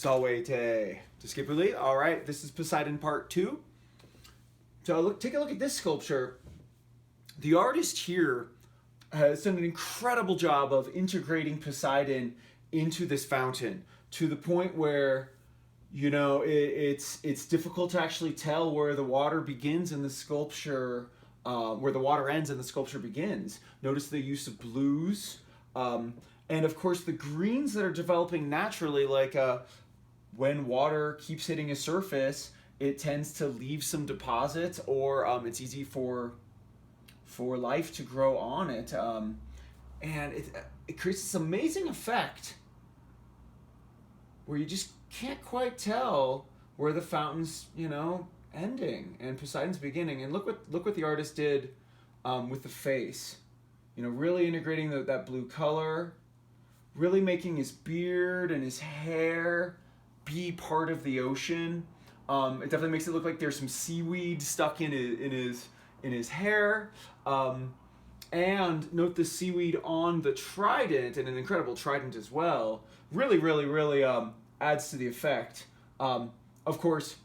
Salvete. To Skipperly. All right, this is Poseidon Part 2. So take a look at this sculpture. The artist here has done an incredible job of integrating Poseidon into this fountain to the point where, it's difficult to actually tell where the water begins in the sculpture, where the water ends and the sculpture begins. Notice the use of blues, and of course the greens that are developing naturally, like when water keeps hitting a surface, it tends to leave some deposits, or it's easy for life to grow on it, and it creates this amazing effect where you just can't quite tell where the fountain's ending and Poseidon's beginning. And look what the artist did with the face, really integrating that blue color, really making his beard and his hair be part of the ocean. It definitely makes it look like there's some seaweed stuck in his hair. And note the seaweed on the trident, and an incredible trident as well. Really, really, really adds to the effect. Of course,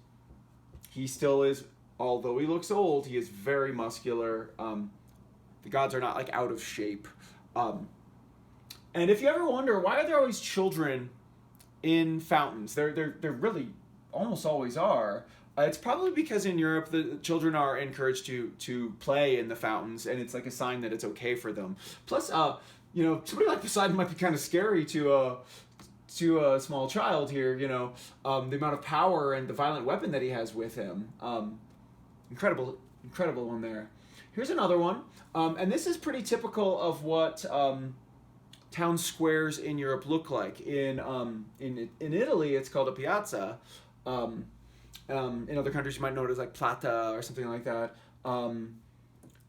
he still is, although he looks old, he is very muscular. The gods are not like out of shape. And if you ever wonder, why are there always children in fountains? There really almost always are. It's probably because in Europe the children are encouraged to play in the fountains, and it's like a sign that it's okay for them. Plus, somebody like Poseidon might be kind of scary to a small child here. The amount of power and the violent weapon that he has with him. Incredible one there. Here's another one, and this is pretty typical of what town squares in Europe look like. In Italy, it's called a piazza. In other countries, you might know it as like plata or something like that.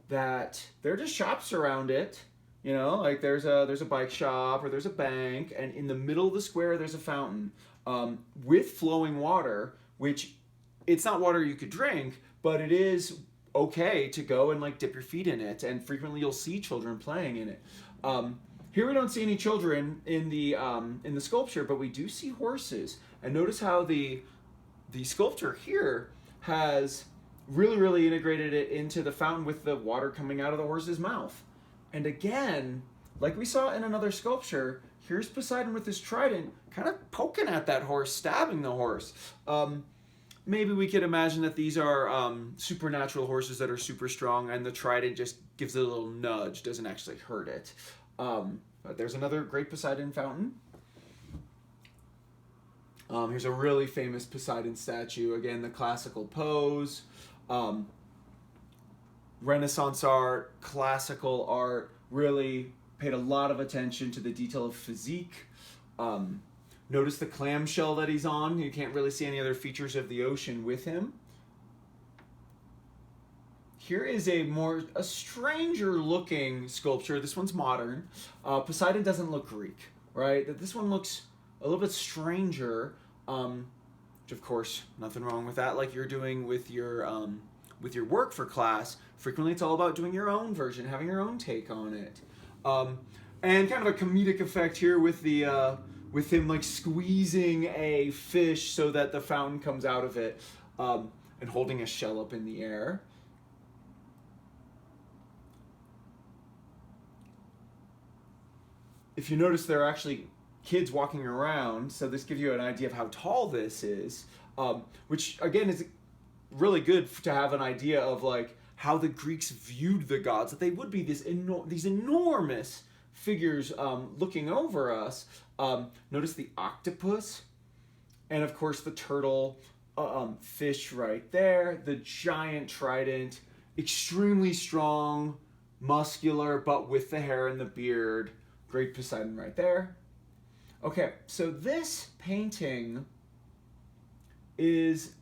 That they're just shops around it. Like there's a bike shop or there's a bank, and in the middle of the square there's a fountain with flowing water, which it's not water you could drink, but it is okay to go and like dip your feet in it, and frequently you'll see children playing in it. Here we don't see any children in the sculpture, but we do see horses. And notice how the sculptor here has really, really integrated it into the fountain with the water coming out of the horse's mouth. And again, like we saw in another sculpture, here's Poseidon with his trident kind of poking at that horse, stabbing the horse. Maybe we could imagine that these are supernatural horses that are super strong, and the trident just gives it a little nudge, doesn't actually hurt it. But there's another great Poseidon fountain. Here's a really famous Poseidon statue. Again, the classical pose. Renaissance art, classical art, really paid a lot of attention to the detail of physique. Notice the clamshell that he's on. You can't really see any other features of the ocean with him. Here is a stranger looking sculpture. This one's modern. Poseidon doesn't look Greek, right? This one looks a little bit stranger, which of course, nothing wrong with that. Like you're doing with your work for class, frequently it's all about doing your own version, having your own take on it. And kind of a comedic effect here with with him like squeezing a fish so that the fountain comes out of it, and holding a shell up in the air. If you notice, there are actually kids walking around, so this gives you an idea of how tall this is, which again is really good to have an idea of like how the Greeks viewed the gods, that they would be these enormous figures looking over us. Notice the octopus, and of course the turtle, fish right there, the giant trident, extremely strong, muscular, but with the hair and the beard. Great Poseidon right there. Okay, so this painting is,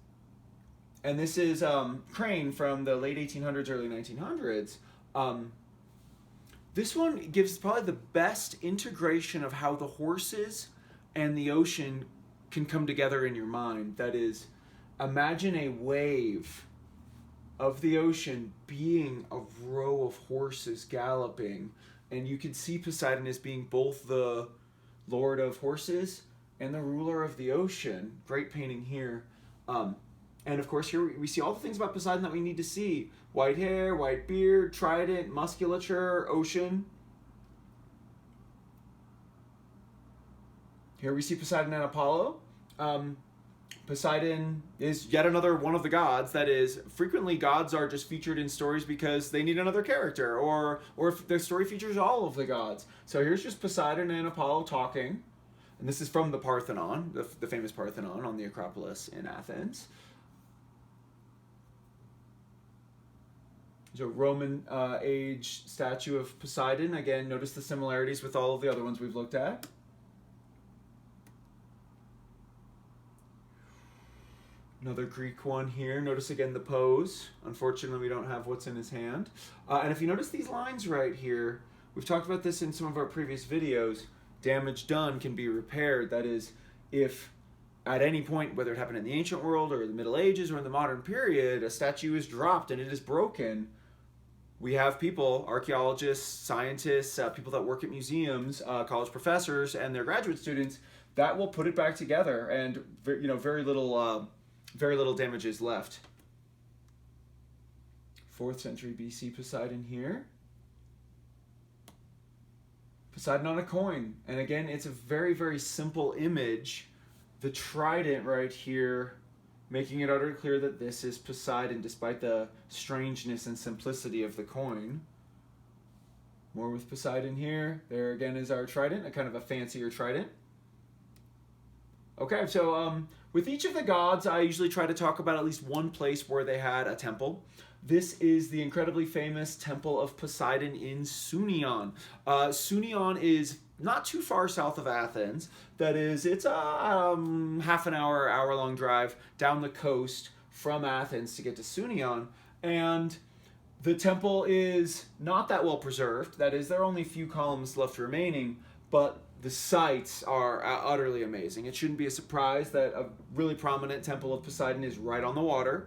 and this is Crane from the late 1800s, early 1900s. This one gives probably the best integration of how the horses and the ocean can come together in your mind. That is, imagine a wave of the ocean being a row of horses galloping, and you can see Poseidon as being both the lord of horses and the ruler of the ocean. Great painting here. And of course, here we see all the things about Poseidon that we need to see. White hair, white beard, trident, musculature, ocean. Here we see Poseidon and Apollo. Poseidon is yet another one of the gods. That is, frequently gods are just featured in stories because they need another character, or if the story features all of the gods. So here's just Poseidon and Apollo talking. And this is from the Parthenon, the famous Parthenon on the Acropolis in Athens. There's a Roman age statue of Poseidon. Again, notice the similarities with all of the other ones we've looked at. Another Greek one here. Notice again the pose. Unfortunately, we don't have what's in his hand. And if you notice these lines right here, we've talked about this in some of our previous videos. Damage done can be repaired. That is, if at any point, whether it happened in the ancient world or the Middle Ages or in the modern period, a statue is dropped and it is broken, we have people, archaeologists, scientists, people that work at museums, college professors, and their graduate students that will put it back together, and very little damage is left. 4th century BC Poseidon here. Poseidon on a coin. And again, it's a very, very simple image. The trident right here, making it utterly clear that this is Poseidon, despite the strangeness and simplicity of the coin. More with Poseidon here. There again is our trident, a kind of a fancier trident. Okay, so with each of the gods, I usually try to talk about at least one place where they had a temple. This is the incredibly famous Temple of Poseidon in Sunion. Sunion is not too far south of Athens. That is, it's a half an hour, hour-long drive down the coast from Athens to get to Sunion. And the temple is not that well preserved. That is, there are only a few columns left remaining, but the sights are utterly amazing. It shouldn't be a surprise that a really prominent Temple of Poseidon is right on the water.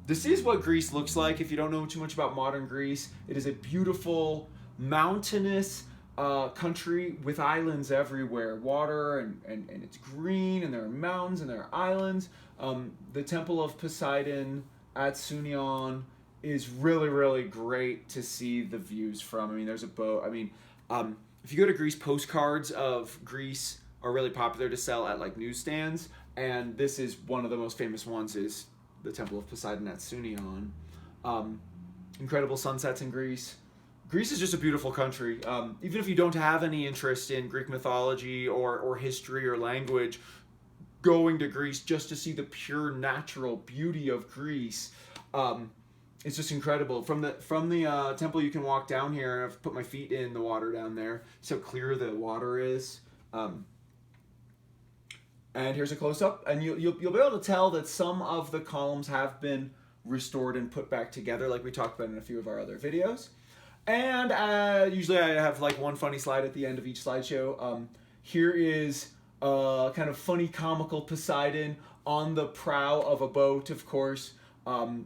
This is what Greece looks like. If you don't know too much about modern Greece, it is a beautiful, mountainous country with islands everywhere. Water, and it's green, and there are mountains, and there are islands. The Temple of Poseidon at Sunion is really, really great to see the views from. I mean, there's a boat. I mean, if you go to Greece, postcards of Greece are really popular to sell at like newsstands, and this is one of the most famous ones, is the Temple of Poseidon at Sunion. Incredible sunsets in Greece. Greece is just a beautiful country. Even if you don't have any interest in Greek mythology or history or language, going to Greece just to see the pure natural beauty of Greece, it's just incredible. From the temple, you can walk down here. I've put my feet in the water down there. So clear the water is. And here's a close-up, and you'll be able to tell that some of the columns have been restored and put back together, like we talked about in a few of our other videos. And usually I have like one funny slide at the end of each slideshow. Here is a kind of funny, comical Poseidon on the prow of a boat, of course.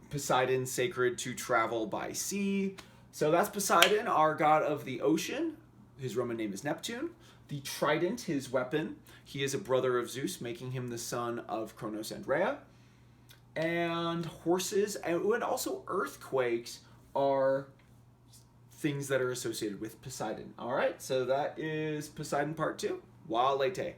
Poseidon, sacred to travel by sea. So that's Poseidon, our god of the ocean. His Roman name is Neptune. The trident, his weapon. He is a brother of Zeus, making him the son of Kronos and Rhea. And horses, and also earthquakes, are things that are associated with Poseidon. All right, so that is Poseidon Part 2. Walete.